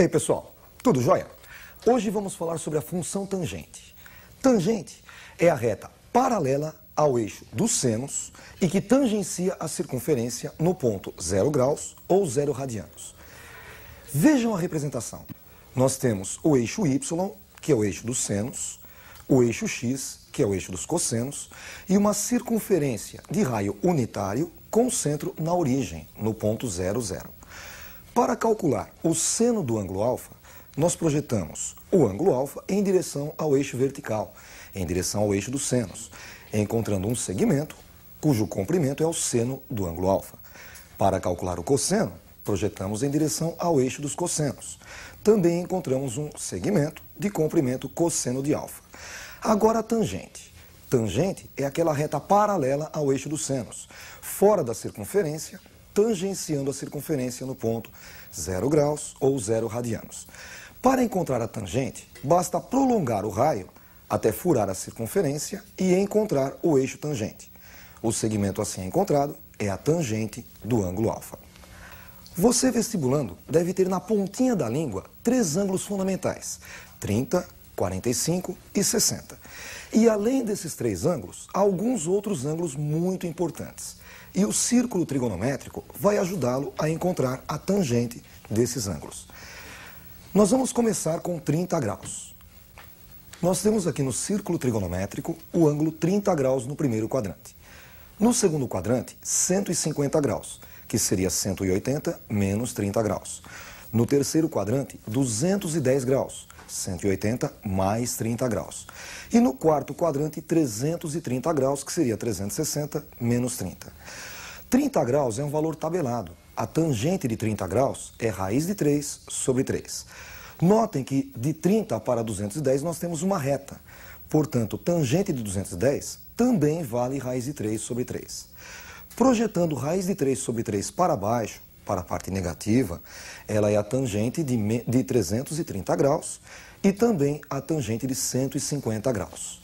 aí, pessoal? Tudo jóia? Hoje vamos falar sobre a função tangente. Tangente é a reta paralela ao eixo dos senos e que tangencia a circunferência no ponto 0 graus ou 0 radianos. Vejam a representação. Nós temos o eixo Y, que é o eixo dos senos, o eixo X, que é o eixo dos cossenos, e uma circunferência de raio unitário com centro na origem, no ponto 0, 0. Para calcular o seno do ângulo alfa, nós projetamos o ângulo alfa em direção ao eixo vertical, em direção ao eixo dos senos, encontrando um segmento cujo comprimento é o seno do ângulo alfa. Para calcular o cosseno, projetamos em direção ao eixo dos cossenos. Também encontramos um segmento de comprimento cosseno de alfa. Agora a tangente. Tangente é aquela reta paralela ao eixo dos senos, fora da circunferência, tangenciando a circunferência no ponto 0 graus ou 0 radianos. Para encontrar a tangente, basta prolongar o raio até furar a circunferência e encontrar o eixo tangente. O segmento assim encontrado é a tangente do ângulo alfa. Você, vestibulando, deve ter na pontinha da língua 3 ângulos fundamentais: 30, 45 e 60. E além desses 3 ângulos, há alguns outros ângulos muito importantes. E o círculo trigonométrico vai ajudá-lo a encontrar a tangente desses ângulos. Nós vamos começar com 30 graus. Nós temos aqui no círculo trigonométrico o ângulo 30 graus no primeiro quadrante. No segundo quadrante, 150 graus, que seria 180 menos 30 graus. No terceiro quadrante, 210 graus, 180 mais 30 graus. E no quarto quadrante, 330 graus, que seria 360 menos 30. 30 graus é um valor tabelado. A tangente de 30 graus é raiz de 3 sobre 3. Notem que de 30 para 210 nós temos uma reta. Portanto, tangente de 210 também vale raiz de 3 sobre 3. Projetando raiz de 3 sobre 3 para baixo, para a parte negativa, ela é a tangente de 330 graus e também a tangente de 150 graus.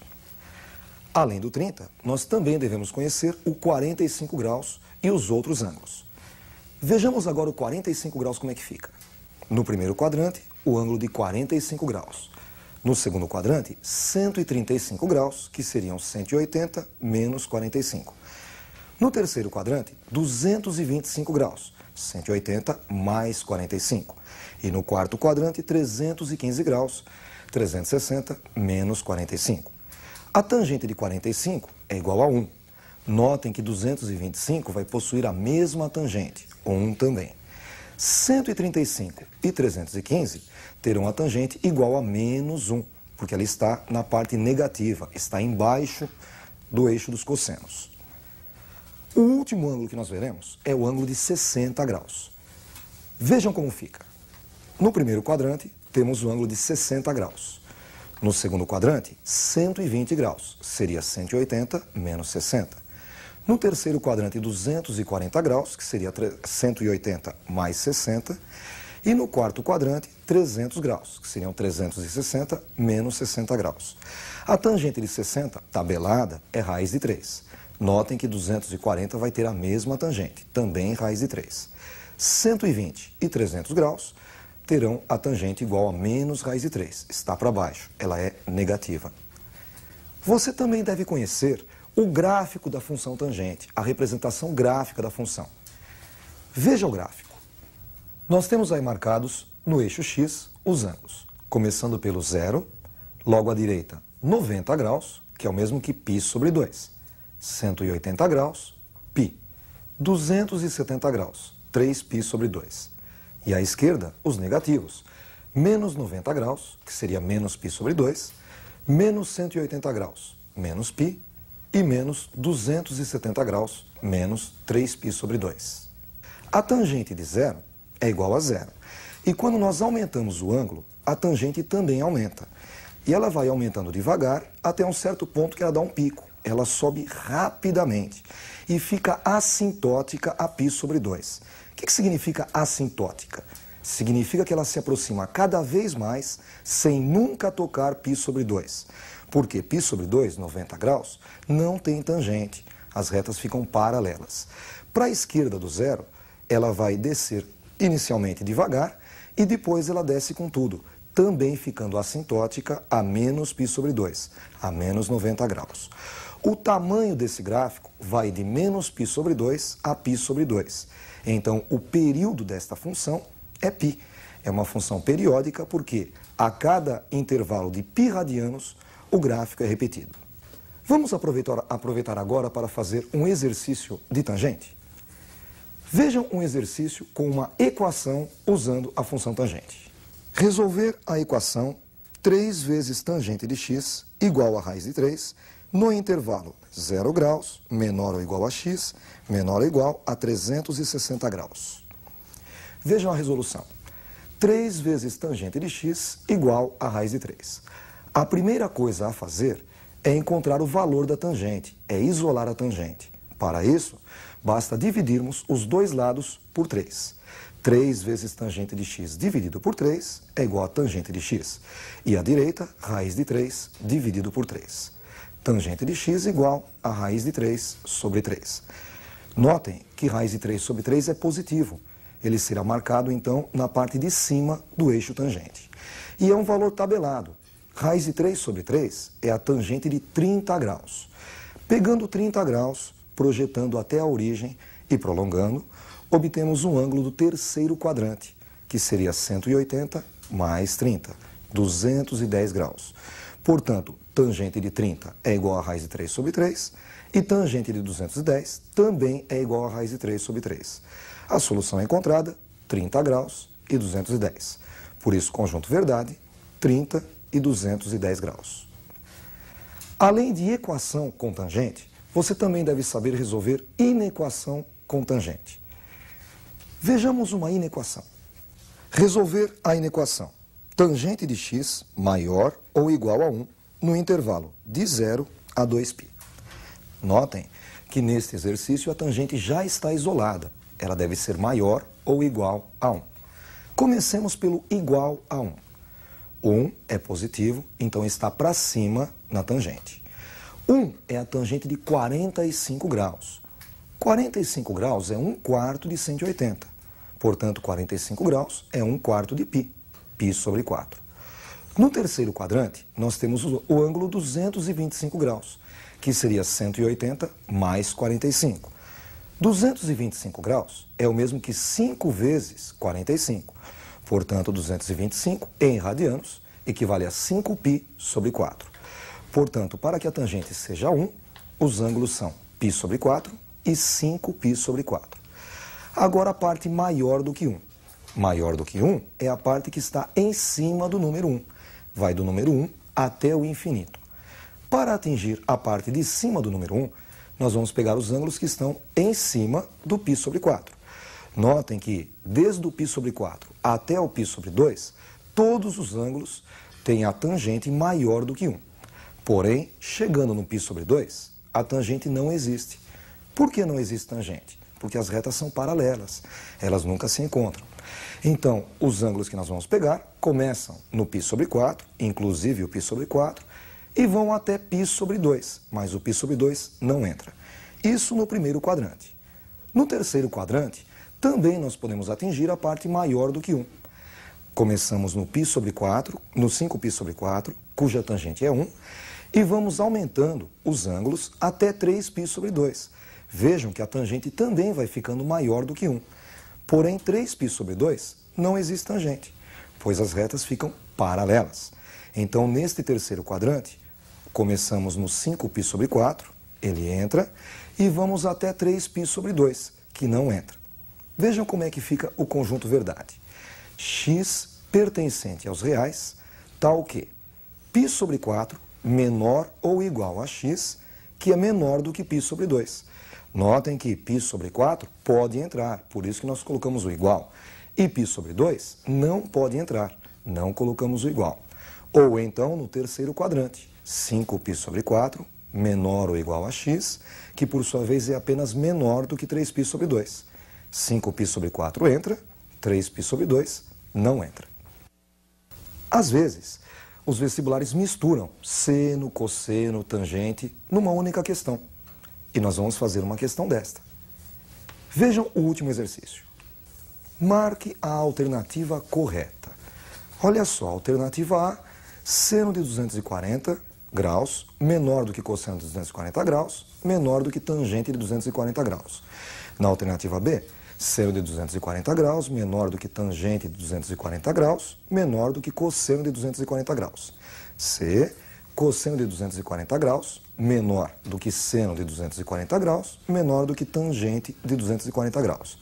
Além do 30, nós também devemos conhecer o 45 graus e os outros ângulos. Vejamos agora o 45 graus como é que fica. No primeiro quadrante, o ângulo de 45 graus. No segundo quadrante, 135 graus, que seriam 180 menos 45. No terceiro quadrante, 225 graus, 180 mais 45. E no quarto quadrante, 315 graus, 360 menos 45. A tangente de 45 é igual a 1. Notem que 225 vai possuir a mesma tangente, 1 também. 135 e 315 terão a tangente igual a menos 1, porque ela está na parte negativa, está embaixo do eixo dos cossenos. O último ângulo que nós veremos é o ângulo de 60 graus. Vejam como fica. No primeiro quadrante, temos o ângulo de 60 graus. No segundo quadrante, 120 graus, seria 180 menos 60. No terceiro quadrante, 240 graus, que seria 180 mais 60. E no quarto quadrante, 300 graus, que seriam 360 menos 60 graus. A tangente de 60, tabelada, é raiz de 3. Notem que 240 vai ter a mesma tangente, também raiz de 3. 120 e 300 graus terão a tangente igual a menos raiz de 3. Está para baixo, ela é negativa. Você também deve conhecer o gráfico da função tangente, a representação gráfica da função. Veja o gráfico. Nós temos aí marcados no eixo X os ângulos, começando pelo 0, logo à direita 90 graus, que é o mesmo que π sobre 2, 180 graus, π, 270 graus, 3π sobre 2. E à esquerda, os negativos, menos 90 graus, que seria menos π sobre 2, menos 180 graus, menos π, e menos 270 graus, menos 3π sobre 2. A tangente de 0 é igual a 0. E quando nós aumentamos o ângulo, a tangente também aumenta. E ela vai aumentando devagar até um certo ponto que ela dá um pico. Ela sobe rapidamente e fica assintótica a π sobre 2. O que significa assintótica? Significa que ela se aproxima cada vez mais sem nunca tocar π sobre 2. Porque π sobre 2, 90 graus, não tem tangente. As retas ficam paralelas. Para a esquerda do 0, ela vai descer inicialmente devagar e depois ela desce com tudo, também ficando assintótica a menos π sobre 2, a menos 90 graus. O tamanho desse gráfico vai de menos π sobre 2 a π sobre 2. Então, o período desta função é π. É uma função periódica porque a cada intervalo de π radianos, o gráfico é repetido. Vamos aproveitar agora para fazer um exercício de tangente. Vejam um exercício com uma equação usando a função tangente. Resolver a equação 3 vezes tangente de x igual a raiz de 3 no intervalo 0 graus, menor ou igual a x, menor ou igual a 360 graus. Vejam a resolução. 3 vezes tangente de x igual a raiz de 3. A primeira coisa a fazer é encontrar o valor da tangente, é isolar a tangente. Para isso, basta dividirmos os dois lados por 3. 3 vezes tangente de x dividido por 3 é igual a tangente de x. E à direita, raiz de 3 dividido por 3. Tangente de x igual a raiz de 3 sobre 3. Notem que raiz de 3 sobre 3 é positivo. Ele será marcado, então, na parte de cima do eixo tangente. E é um valor tabelado. Raiz de 3 sobre 3 é a tangente de 30 graus. Pegando 30 graus, projetando até a origem e prolongando, obtemos um ângulo do terceiro quadrante, que seria 180 mais 30, 210 graus. Portanto, tangente de 30 é igual a raiz de 3 sobre 3 e tangente de 210 também é igual a raiz de 3 sobre 3. A solução é encontrada, 30 graus e 210. Por isso, conjunto verdade, 30 e 210 graus. Além de equação com tangente, você também deve saber resolver inequação com tangente. Vejamos uma inequação. Resolver a inequação. Tangente de x maior ou igual a 1 no intervalo de 0 a 2π. Notem que neste exercício a tangente já está isolada. Ela deve ser maior ou igual a 1. Comecemos pelo igual a 1. 1 é positivo, então está para cima na tangente. 1 é a tangente de 45 graus. 45 graus é 1/4 de 180. Portanto, 45 graus é 1/4 de π. π sobre 4. No terceiro quadrante, nós temos o ângulo 225 graus, que seria 180 mais 45. 225 graus é o mesmo que 5 vezes 45. Portanto, 225 em radianos equivale a 5π sobre 4. Portanto, para que a tangente seja 1, os ângulos são π sobre 4 e 5π sobre 4. Agora a parte maior do que 1. Maior do que 1 é a parte que está em cima do número 1. Vai do número 1 até o infinito. Para atingir a parte de cima do número 1, nós vamos pegar os ângulos que estão em cima do π sobre 4. Notem que, desde o π sobre 4 até o π sobre 2, todos os ângulos têm a tangente maior do que 1. Porém, chegando no π sobre 2, a tangente não existe. Por que não existe tangente? Porque as retas são paralelas, elas nunca se encontram. Então, os ângulos que nós vamos pegar começam no π sobre 4, inclusive o π sobre 4, e vão até π sobre 2, mas o π sobre 2 não entra. Isso no primeiro quadrante. No terceiro quadrante, também nós podemos atingir a parte maior do que 1. Começamos no π sobre 4, no 5π sobre 4, cuja tangente é 1, e vamos aumentando os ângulos até 3π sobre 2. Vejam que a tangente também vai ficando maior do que 1. Porém, 3π sobre 2 não existe tangente, pois as retas ficam paralelas. Então, neste terceiro quadrante, começamos no 5π sobre 4, ele entra, e vamos até 3π sobre 2, que não entra. Vejam como é que fica o conjunto verdade. X pertencente aos reais, tal que π sobre 4 menor ou igual a x, que é menor do que π sobre 2. Notem que π sobre 4 pode entrar, por isso que nós colocamos o igual. E π sobre 2 não pode entrar, não colocamos o igual. Ou então, no terceiro quadrante, 5π sobre 4 menor ou igual a x, que por sua vez é apenas menor do que 3π sobre 2. 5π sobre 4 entra, 3π sobre 2 não entra. Às vezes, os vestibulares misturam seno, cosseno, tangente numa única questão. E nós vamos fazer uma questão desta. Vejam o último exercício. Marque a alternativa correta. Olha só, alternativa A, seno de 240 graus menor do que cosseno de 240 graus, menor do que tangente de 240 graus. Na alternativa B, seno de 240 graus menor do que tangente de 240 graus, menor do que cosseno de 240 graus. C, cosseno de 240 graus menor do que seno de 240 graus, menor do que tangente de 240 graus.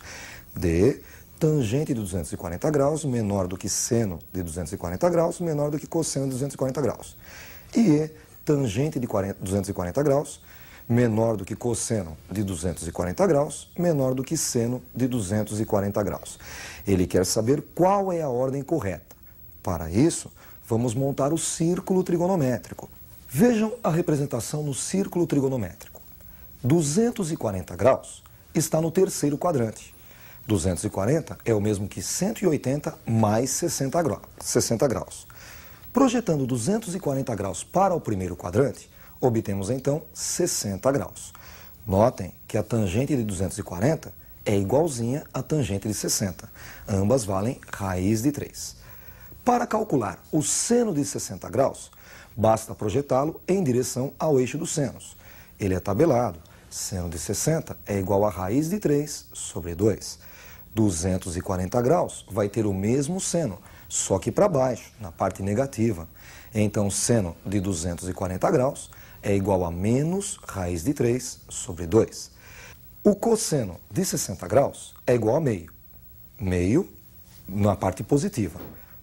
D, tangente de 240 graus menor do que seno de 240 graus, menor do que cosseno de 240 graus. E E, tangente de 240 graus menor do que cosseno de 240 graus, menor do que seno de 240 graus. Ele quer saber qual é a ordem correta. Para isso, vamos montar o círculo trigonométrico. Vejam a representação no círculo trigonométrico. 240 graus está no terceiro quadrante. 240 é o mesmo que 180 mais 60 graus. Projetando 240 graus para o primeiro quadrante, obtemos então 60 graus. Notem que a tangente de 240 é igualzinha à tangente de 60. Ambas valem raiz de 3. Para calcular o seno de 60 graus, basta projetá-lo em direção ao eixo dos senos. Ele é tabelado. Seno de 60 é igual a raiz de 3 sobre 2. 240 graus vai ter o mesmo seno, só que para baixo, na parte negativa. Então, seno de 240 graus é igual a menos raiz de 3 sobre 2. O cosseno de 60 graus é igual a meio. Meio na parte positiva.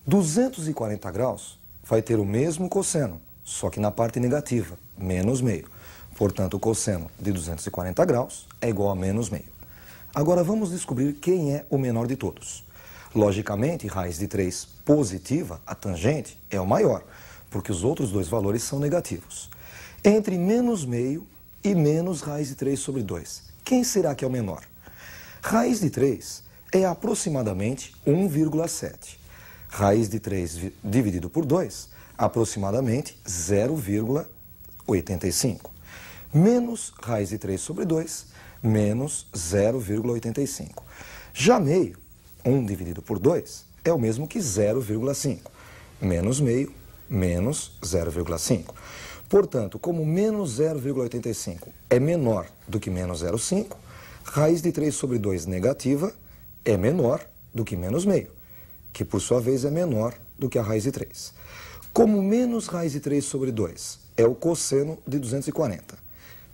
240 graus vai ter o mesmo cosseno, só que na parte negativa, menos meio. Portanto, o cosseno de 240 graus é igual a menos meio. Agora vamos descobrir quem é o menor de todos. Logicamente, raiz de 3 positiva, a tangente, é o maior, porque os outros dois valores são negativos. Entre menos meio e menos raiz de 3 sobre 2, quem será que é o menor? Raiz de 3 é aproximadamente 1,7. Raiz de 3 dividido por 2, aproximadamente 0,85. Menos raiz de 3 sobre 2, menos 0,85. Já meio, 1 dividido por 2, é o mesmo que 0,5. Menos meio, menos 0,5. Portanto, como menos 0,85 é menor do que menos 0,5, raiz de 3 sobre 2 negativa é menor do que menos meio, que por sua vez é menor do que a raiz de 3. Como menos raiz de 3 sobre 2 é o cosseno de 240,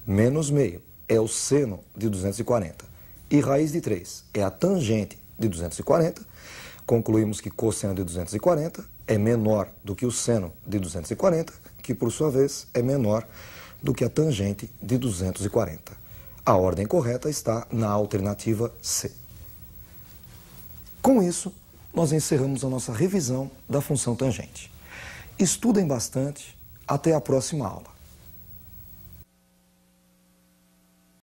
menos meio é o seno de 240 e raiz de 3 é a tangente de 240, concluímos que cosseno de 240 é menor do que o seno de 240, que por sua vez é menor do que a tangente de 240. A ordem correta está na alternativa C. Com isso, nós encerramos a nossa revisão da função tangente. Estudem bastante. Até a próxima aula.